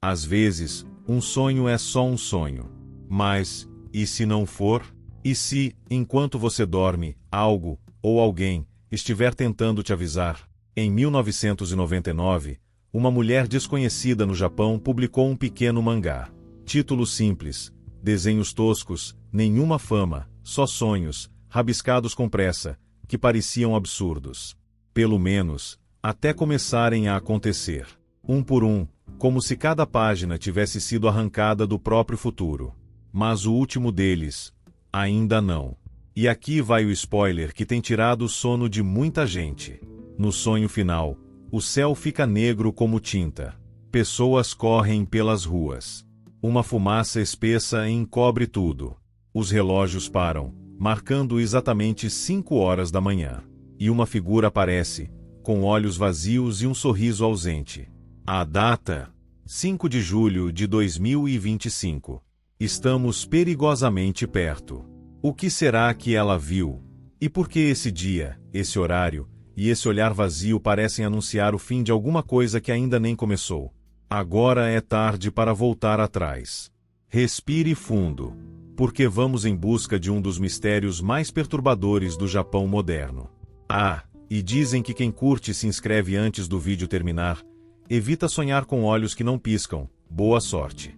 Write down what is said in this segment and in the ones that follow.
Às vezes, um sonho é só um sonho. Mas, e se não for? E se, enquanto você dorme, algo, ou alguém, estiver tentando te avisar? Em 1999, uma mulher desconhecida no Japão publicou um pequeno mangá. Título simples, desenhos toscos, nenhuma fama, só sonhos, rabiscados com pressa, que pareciam absurdos. Pelo menos, até começarem a acontecer. Um por um, como se cada página tivesse sido arrancada do próprio futuro. Mas o último deles, ainda não. E aqui vai o spoiler que tem tirado o sono de muita gente. No sonho final, o céu fica negro como tinta. Pessoas correm pelas ruas. Uma fumaça espessa encobre tudo. Os relógios param, marcando exatamente 5 horas da manhã. E uma figura aparece, com olhos vazios e um sorriso ausente. A data? 5 de julho de 2025. Estamos perigosamente perto. O que será que ela viu? E por que esse dia, esse horário, e esse olhar vazio parecem anunciar o fim de alguma coisa que ainda nem começou? Agora é tarde para voltar atrás. Respire fundo, porque vamos em busca de um dos mistérios mais perturbadores do Japão moderno. Ah, e dizem que quem curte se inscreve antes do vídeo terminar. Evita sonhar com olhos que não piscam. Boa sorte.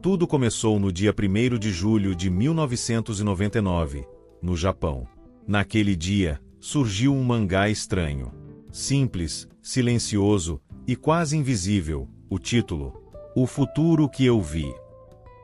Tudo começou no dia 1º de julho de 1999, no Japão. Naquele dia, surgiu um mangá estranho. Simples, silencioso e quase invisível. O título: O Futuro que Eu Vi.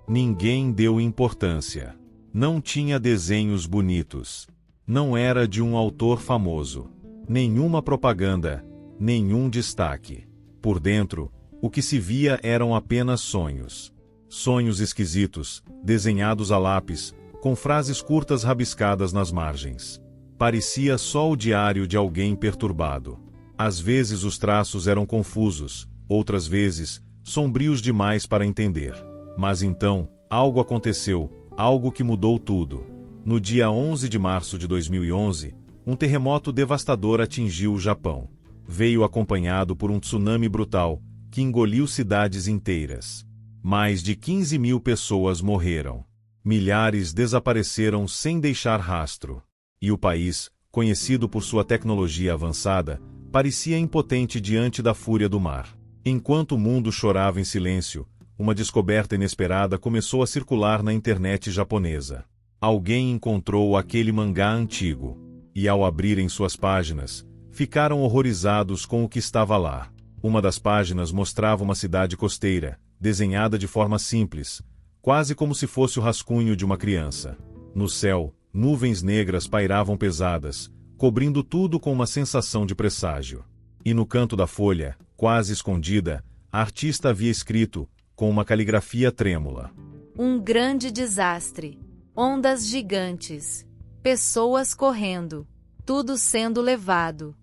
Ninguém deu importância. Não tinha desenhos bonitos. Não era de um autor famoso. Nenhuma propaganda, nenhum destaque. Por dentro, o que se via eram apenas sonhos. Sonhos esquisitos, desenhados a lápis, com frases curtas rabiscadas nas margens. Parecia só o diário de alguém perturbado. Às vezes os traços eram confusos, outras vezes, sombrios demais para entender. Mas então, algo aconteceu, algo que mudou tudo. No dia 11 de março de 2011, um terremoto devastador atingiu o Japão. Veio acompanhado por um tsunami brutal, que engoliu cidades inteiras. Mais de 15.000 pessoas morreram. Milhares desapareceram sem deixar rastro. E o país, conhecido por sua tecnologia avançada, parecia impotente diante da fúria do mar. Enquanto o mundo chorava em silêncio, uma descoberta inesperada começou a circular na internet japonesa. Alguém encontrou aquele mangá antigo. E ao abrirem suas páginas, ficaram horrorizados com o que estava lá. Uma das páginas mostrava uma cidade costeira, desenhada de forma simples, quase como se fosse o rascunho de uma criança. No céu, nuvens negras pairavam pesadas, cobrindo tudo com uma sensação de presságio. E no canto da folha, quase escondida, a artista havia escrito, com uma caligrafia trêmula: Um grande desastre. Ondas gigantes. Pessoas correndo. Tudo sendo levado.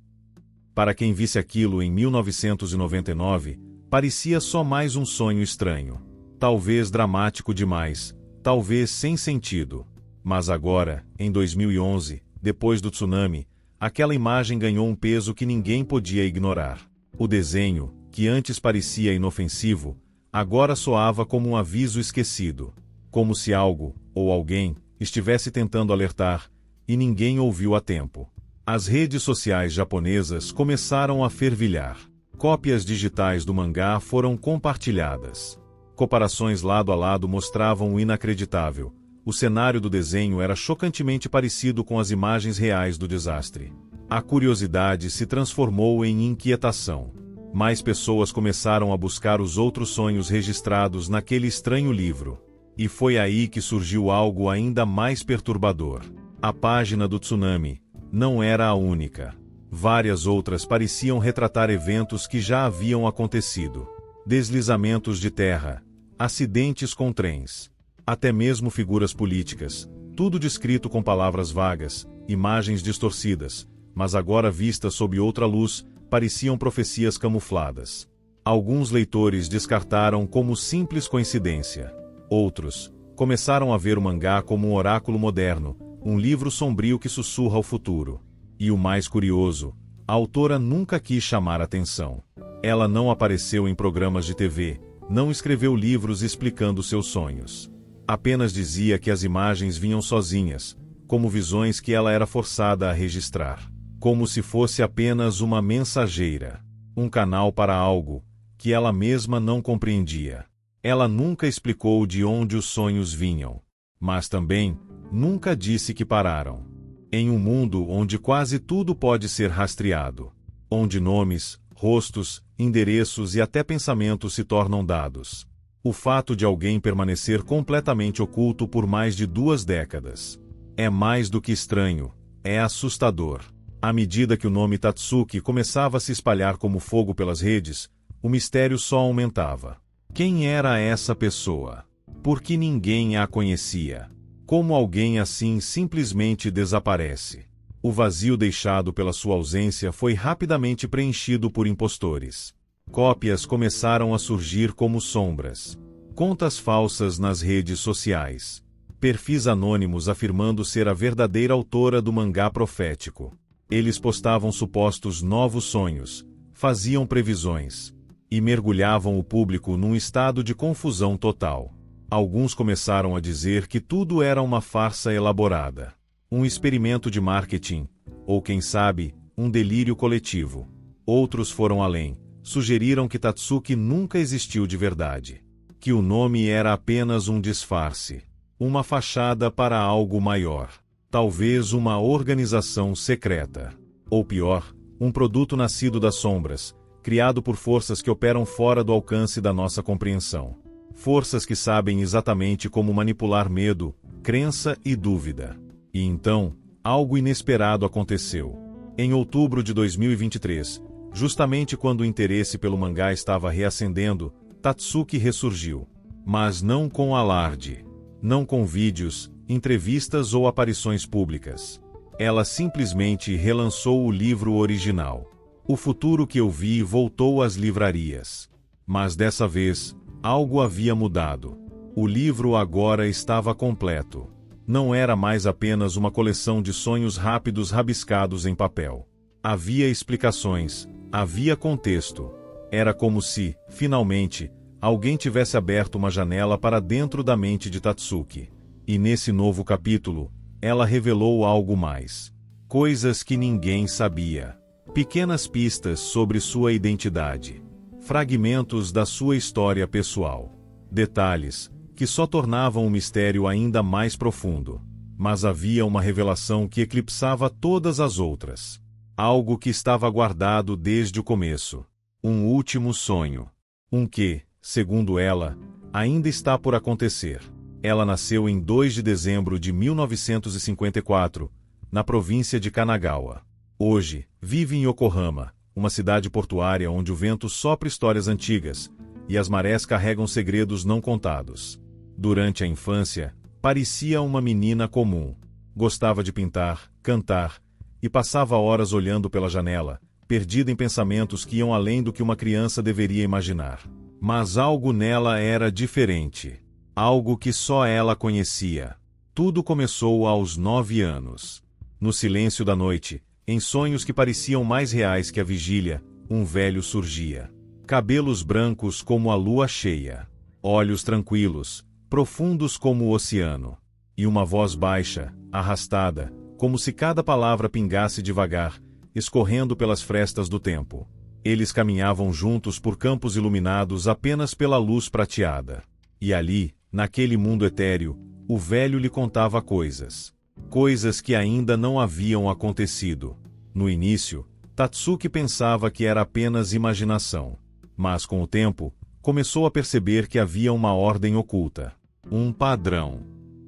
Para quem visse aquilo em 1999, parecia só mais um sonho estranho. Talvez dramático demais, talvez sem sentido. Mas agora, em 2011, depois do tsunami, aquela imagem ganhou um peso que ninguém podia ignorar. O desenho, que antes parecia inofensivo, agora soava como um aviso esquecido. Como se algo, ou alguém, estivesse tentando alertar, e ninguém ouviu a tempo. As redes sociais japonesas começaram a fervilhar. Cópias digitais do mangá foram compartilhadas. Comparações lado a lado mostravam o inacreditável. O cenário do desenho era chocantemente parecido com as imagens reais do desastre. A curiosidade se transformou em inquietação. Mais pessoas começaram a buscar os outros sonhos registrados naquele estranho livro. E foi aí que surgiu algo ainda mais perturbador. A página do tsunami não era a única. Várias outras pareciam retratar eventos que já haviam acontecido. Deslizamentos de terra, acidentes com trens, até mesmo figuras políticas, tudo descrito com palavras vagas, imagens distorcidas, mas agora vistas sob outra luz, pareciam profecias camufladas. Alguns leitores descartaram como simples coincidência. Outros começaram a ver o mangá como um oráculo moderno, um livro sombrio que sussurra o futuro. E o mais curioso, A autora nunca quis chamar atenção. Ela não apareceu em programas de TV, não escreveu livros explicando seus sonhos. Apenas dizia que as imagens vinham sozinhas, como visões que ela era forçada a registrar. Como se fosse apenas uma mensageira. Um canal para algo que ela mesma não compreendia. Ela nunca explicou de onde os sonhos vinham. Mas também nunca disse que pararam. Em um mundo onde quase tudo pode ser rastreado. Onde nomes, rostos, endereços e até pensamentos se tornam dados. O fato de alguém permanecer completamente oculto por mais de 2 décadas. É mais do que estranho, é assustador. À medida que o nome Tatsuki começava a se espalhar como fogo pelas redes, o mistério só aumentava. Quem era essa pessoa? Por que ninguém a conhecia? Como alguém assim simplesmente desaparece? O vazio deixado pela sua ausência foi rapidamente preenchido por impostores. Cópias começaram a surgir como sombras. Contas falsas nas redes sociais. Perfis anônimos afirmando ser a verdadeira autora do mangá profético. Eles postavam supostos novos sonhos, faziam previsões, e mergulhavam o público num estado de confusão total. Alguns começaram a dizer que tudo era uma farsa elaborada. Um experimento de marketing, ou quem sabe, um delírio coletivo. Outros foram além, sugeriram que Tatsuki nunca existiu de verdade. Que o nome era apenas um disfarce. Uma fachada para algo maior. Talvez uma organização secreta. Ou pior, um produto nascido das sombras, criado por forças que operam fora do alcance da nossa compreensão. Forças que sabem exatamente como manipular medo, crença e dúvida. E então, algo inesperado aconteceu. Em outubro de 2023, justamente quando o interesse pelo mangá estava reacendendo, Tatsuki ressurgiu. Mas não com alarde. Não com vídeos, entrevistas ou aparições públicas. Ela simplesmente relançou o livro original. O futuro que eu vi voltou às livrarias. Mas dessa vez, algo havia mudado. O livro agora estava completo. Não era mais apenas uma coleção de sonhos rápidos rabiscados em papel. Havia explicações, havia contexto. Era como se, finalmente, alguém tivesse aberto uma janela para dentro da mente de Tatsuki. E nesse novo capítulo, ela revelou algo mais. Coisas que ninguém sabia. Pequenas pistas sobre sua identidade. Fragmentos da sua história pessoal. Detalhes que só tornavam o mistério ainda mais profundo. Mas havia uma revelação que eclipsava todas as outras. Algo que estava guardado desde o começo. Um último sonho. Um que, segundo ela, ainda está por acontecer. Ela nasceu em 2 de dezembro de 1954, na província de Kanagawa. Hoje, vive em Yokohama, uma cidade portuária onde o vento sopra histórias antigas, e as marés carregam segredos não contados. Durante a infância, parecia uma menina comum. Gostava de pintar, cantar, e passava horas olhando pela janela, perdida em pensamentos que iam além do que uma criança deveria imaginar. Mas algo nela era diferente. Algo que só ela conhecia. Tudo começou aos 9 anos. No silêncio da noite, em sonhos que pareciam mais reais que a vigília, um velho surgia. Cabelos brancos como a lua cheia. Olhos tranquilos, profundos como o oceano. E uma voz baixa, arrastada, como se cada palavra pingasse devagar, escorrendo pelas frestas do tempo. Eles caminhavam juntos por campos iluminados apenas pela luz prateada. E ali, naquele mundo etéreo, o velho lhe contava coisas. Coisas que ainda não haviam acontecido. No início, Tatsuki pensava que era apenas imaginação. Mas com o tempo, começou a perceber que havia uma ordem oculta. Um padrão.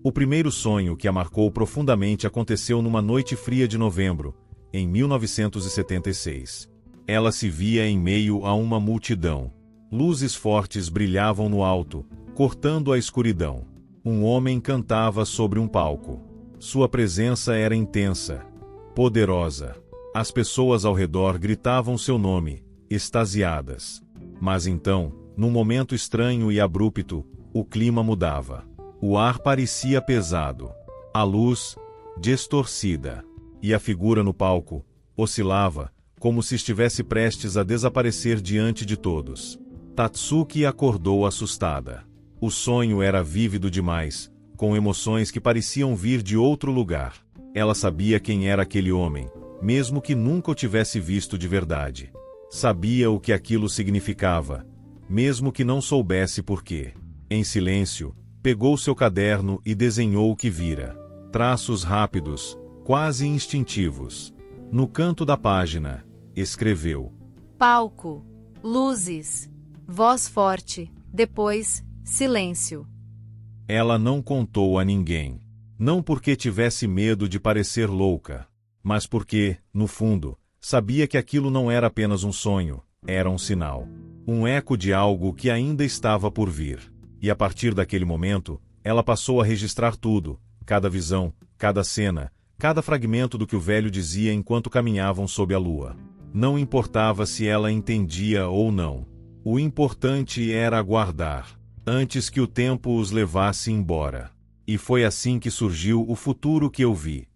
O primeiro sonho que a marcou profundamente aconteceu numa noite fria de novembro, em 1976. Ela se via em meio a uma multidão. Luzes fortes brilhavam no alto, cortando a escuridão. Um homem cantava sobre um palco. Sua presença era intensa, poderosa. As pessoas ao redor gritavam seu nome, extasiadas. Mas então, num momento estranho e abrupto, o clima mudava. O ar parecia pesado. A luz, distorcida. E a figura no palco, oscilava, como se estivesse prestes a desaparecer diante de todos. Tatsuki acordou assustada. O sonho era vívido demais, com emoções que pareciam vir de outro lugar. Ela sabia quem era aquele homem, mesmo que nunca o tivesse visto de verdade. Sabia o que aquilo significava, mesmo que não soubesse por quê. Em silêncio, pegou seu caderno e desenhou o que vira. Traços rápidos, quase instintivos. No canto da página, escreveu: palco, luzes, voz forte, depois, silêncio. Ela não contou a ninguém. Não porque tivesse medo de parecer louca, mas porque, no fundo, sabia que aquilo não era apenas um sonho, era um sinal. Um eco de algo que ainda estava por vir. E a partir daquele momento, ela passou a registrar tudo, cada visão, cada cena, cada fragmento do que o velho dizia enquanto caminhavam sob a lua. Não importava se ela entendia ou não. O importante era aguardar, antes que o tempo os levasse embora. E foi assim que surgiu o futuro que eu vi.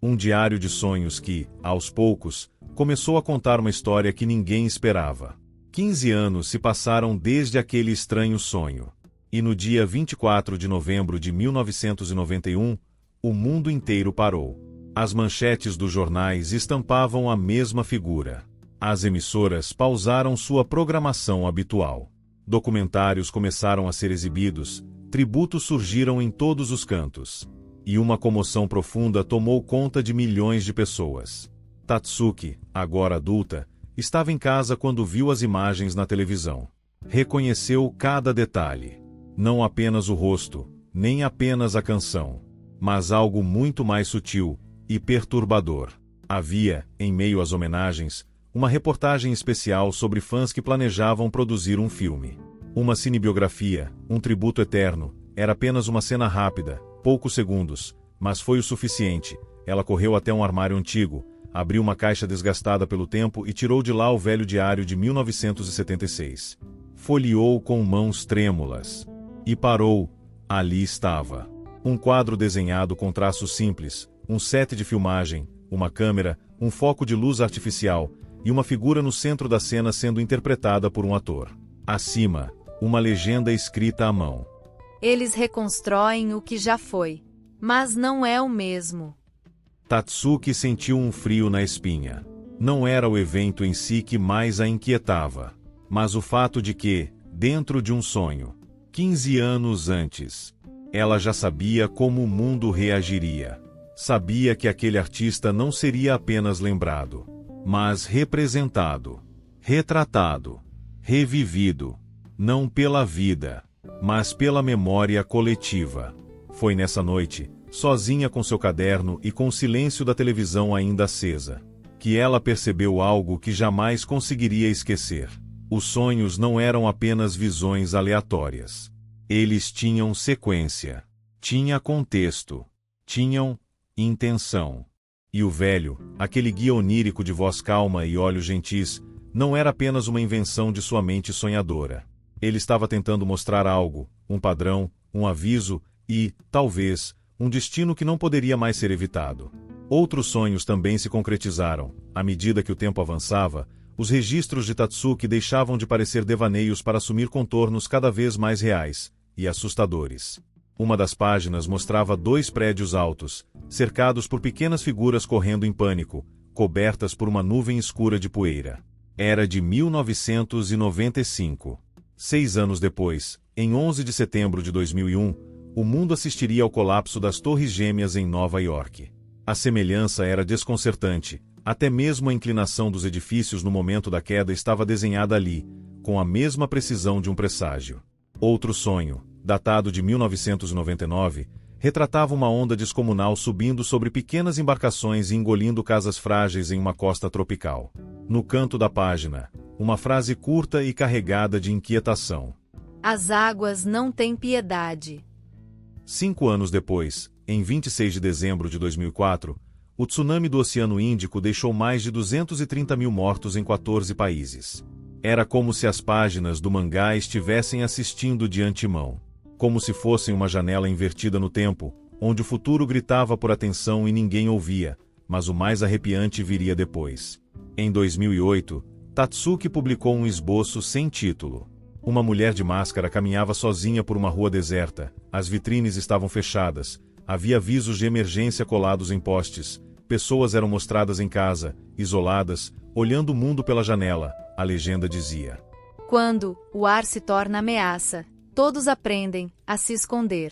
Um diário de sonhos que, aos poucos, começou a contar uma história que ninguém esperava. 15 anos se passaram desde aquele estranho sonho. E no dia 24 de novembro de 1991, o mundo inteiro parou. As manchetes dos jornais estampavam a mesma figura. As emissoras pausaram sua programação habitual. Documentários começaram a ser exibidos, tributos surgiram em todos os cantos. E uma comoção profunda tomou conta de milhões de pessoas. Tatsuki, agora adulta, estava em casa quando viu as imagens na televisão. Reconheceu cada detalhe. Não apenas o rosto, nem apenas a canção, mas algo muito mais sutil e perturbador. Havia, em meio às homenagens, uma reportagem especial sobre fãs que planejavam produzir um filme. Uma cinebiografia, um tributo eterno, era apenas uma cena rápida, poucos segundos, mas foi o suficiente. Ela correu até um armário antigo, abriu uma caixa desgastada pelo tempo e tirou de lá o velho diário de 1976. Folheou com mãos trêmulas. E parou. Ali estava. Um quadro desenhado com traços simples, um set de filmagem, uma câmera, um foco de luz artificial, e uma figura no centro da cena sendo interpretada por um ator. Acima, uma legenda escrita à mão. Eles reconstroem o que já foi, mas não é o mesmo. Tatsuki sentiu um frio na espinha. Não era o evento em si que mais a inquietava, mas o fato de que, dentro de um sonho, 15 anos antes, ela já sabia como o mundo reagiria. Sabia que aquele artista não seria apenas lembrado, mas representado, retratado, revivido, não pela vida, mas pela memória coletiva. Foi nessa noite, sozinha com seu caderno e com o silêncio da televisão ainda acesa, que ela percebeu algo que jamais conseguiria esquecer. Os sonhos não eram apenas visões aleatórias. Eles tinham sequência, tinha contexto, tinham intenção. E o velho, aquele guia onírico de voz calma e olhos gentis, não era apenas uma invenção de sua mente sonhadora. Ele estava tentando mostrar algo, um padrão, um aviso e, talvez, um destino que não poderia mais ser evitado. Outros sonhos também se concretizaram. À medida que o tempo avançava, os registros de Tatsuki deixavam de parecer devaneios para assumir contornos cada vez mais reais e assustadores. Uma das páginas mostrava 2 prédios altos, cercados por pequenas figuras correndo em pânico, cobertas por uma nuvem escura de poeira. Era de 1995. 6 anos depois, em 11 de setembro de 2001, o mundo assistiria ao colapso das Torres Gêmeas em Nova York. A semelhança era desconcertante. Até mesmo a inclinação dos edifícios no momento da queda estava desenhada ali, com a mesma precisão de um presságio. Outro sonho, datado de 1999, retratava uma onda descomunal subindo sobre pequenas embarcações e engolindo casas frágeis em uma costa tropical. No canto da página, uma frase curta e carregada de inquietação. As águas não têm piedade. 5 anos depois, em 26 de dezembro de 2004, o tsunami do Oceano Índico deixou mais de 230 mil mortos em 14 países. Era como se as páginas do mangá estivessem assistindo de antemão. Como se fossem uma janela invertida no tempo, onde o futuro gritava por atenção e ninguém ouvia, mas o mais arrepiante viria depois. Em 2008, Tatsuki publicou um esboço sem título. Uma mulher de máscara caminhava sozinha por uma rua deserta, as vitrines estavam fechadas, havia avisos de emergência colados em postes, pessoas eram mostradas em casa, isoladas, olhando o mundo pela janela, a legenda dizia: Quando o ar se torna ameaça, todos aprendem a se esconder.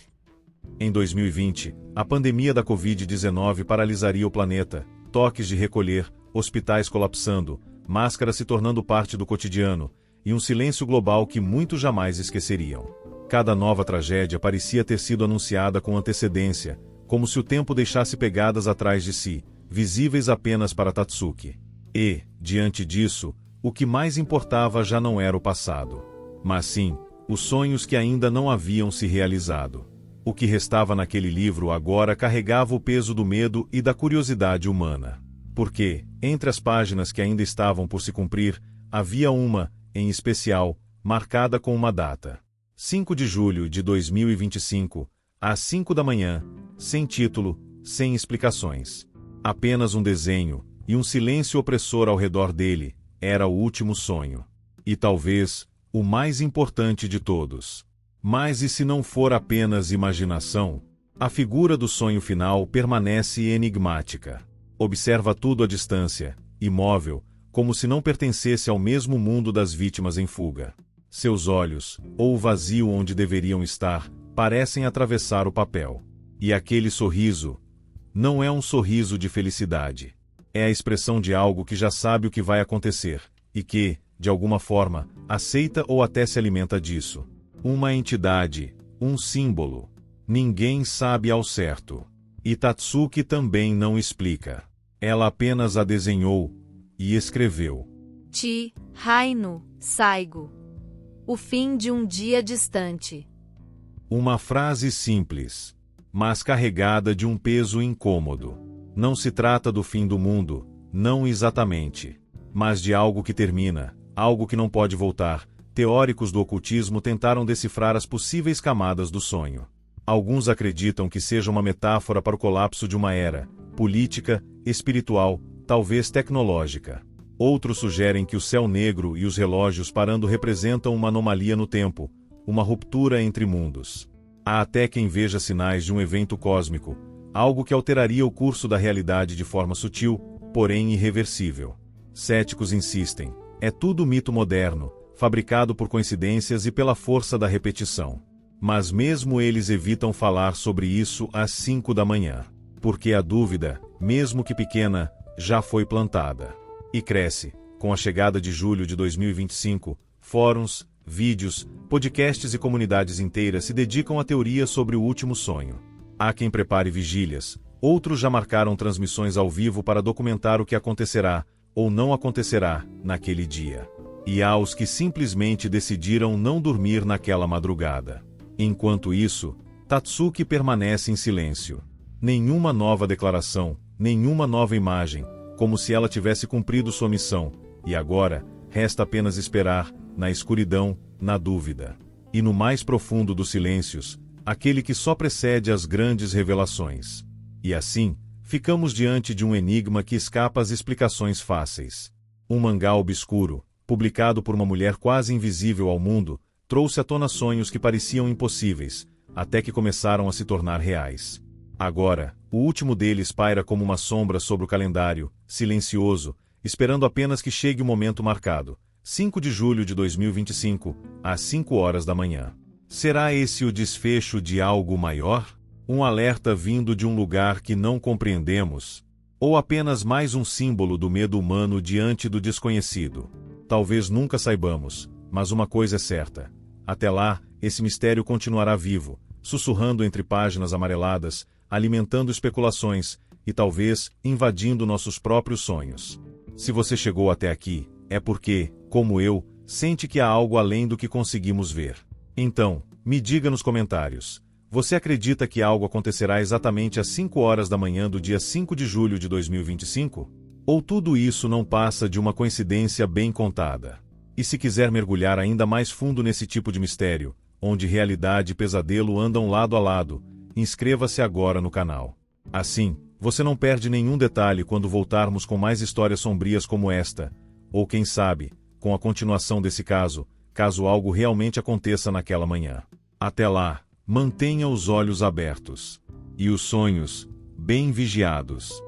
Em 2020, a pandemia da Covid-19 paralisaria o planeta, toques de recolher, hospitais colapsando, máscaras se tornando parte do cotidiano, e um silêncio global que muitos jamais esqueceriam. Cada nova tragédia parecia ter sido anunciada com antecedência, como se o tempo deixasse pegadas atrás de si, visíveis apenas para Tatsuki. E, diante disso, o que mais importava já não era o passado, mas sim, os sonhos que ainda não haviam se realizado. O que restava naquele livro agora carregava o peso do medo e da curiosidade humana. Porque, entre as páginas que ainda estavam por se cumprir, havia uma, em especial, marcada com uma data. 5 de julho de 2025, às 5 da manhã, sem título, sem explicações. Apenas um desenho, e um silêncio opressor ao redor dele, era o último sonho. E talvez, o mais importante de todos. Mas e se não for apenas imaginação? A figura do sonho final permanece enigmática. Observa tudo à distância, imóvel, como se não pertencesse ao mesmo mundo das vítimas em fuga. Seus olhos, ou o vazio onde deveriam estar, parecem atravessar o papel. E aquele sorriso não é um sorriso de felicidade. É a expressão de algo que já sabe o que vai acontecer, e que, de alguma forma, aceita ou até se alimenta disso. Uma entidade, um símbolo. Ninguém sabe ao certo. E Tatsuki também não explica. Ela apenas a desenhou e escreveu. Chi, Hainu, Saigo. O fim de um dia distante. Uma frase simples, mas carregada de um peso incômodo. Não se trata do fim do mundo, não exatamente, mas de algo que termina, algo que não pode voltar. Teóricos do ocultismo tentaram decifrar as possíveis camadas do sonho. Alguns acreditam que seja uma metáfora para o colapso de uma era, política, espiritual, talvez tecnológica. Outros sugerem que o céu negro e os relógios parando representam uma anomalia no tempo, uma ruptura entre mundos. Há até quem veja sinais de um evento cósmico, algo que alteraria o curso da realidade de forma sutil, porém irreversível. Céticos insistem, é tudo mito moderno, fabricado por coincidências e pela força da repetição. Mas mesmo eles evitam falar sobre isso às 5 da manhã. Porque a dúvida, mesmo que pequena, já foi plantada. E cresce, com a chegada de julho de 2025, fóruns, vídeos, podcasts e comunidades inteiras se dedicam à teoria sobre o último sonho. Há quem prepare vigílias, outros já marcaram transmissões ao vivo para documentar o que acontecerá, ou não acontecerá, naquele dia. E há os que simplesmente decidiram não dormir naquela madrugada. Enquanto isso, Tatsuki permanece em silêncio. Nenhuma nova declaração, nenhuma nova imagem, como se ela tivesse cumprido sua missão, e agora, resta apenas esperar, na escuridão, na dúvida. E no mais profundo dos silêncios, aquele que só precede as grandes revelações. E assim, ficamos diante de um enigma que escapa às explicações fáceis. Um mangá obscuro, publicado por uma mulher quase invisível ao mundo, trouxe à tona sonhos que pareciam impossíveis, até que começaram a se tornar reais. Agora, o último deles paira como uma sombra sobre o calendário, silencioso, esperando apenas que chegue o momento marcado, 5 de julho de 2025, às 5 horas da manhã. Será esse o desfecho de algo maior? Um alerta vindo de um lugar que não compreendemos? Ou apenas mais um símbolo do medo humano diante do desconhecido? Talvez nunca saibamos, mas uma coisa é certa. Até lá, esse mistério continuará vivo, sussurrando entre páginas amareladas, alimentando especulações e talvez invadindo nossos próprios sonhos. Se você chegou até aqui, é porque, como eu, sente que há algo além do que conseguimos ver. Então, me diga nos comentários. Você acredita que algo acontecerá exatamente às 5 horas da manhã do dia 5 de julho de 2025? Ou tudo isso não passa de uma coincidência bem contada? E se quiser mergulhar ainda mais fundo nesse tipo de mistério, onde realidade e pesadelo andam lado a lado, inscreva-se agora no canal. Assim, Você não perde nenhum detalhe quando voltarmos com mais histórias sombrias como esta, ou quem sabe, com a continuação desse caso, caso algo realmente aconteça naquela manhã. Até lá, mantenha os olhos abertos. E os sonhos, bem vigiados.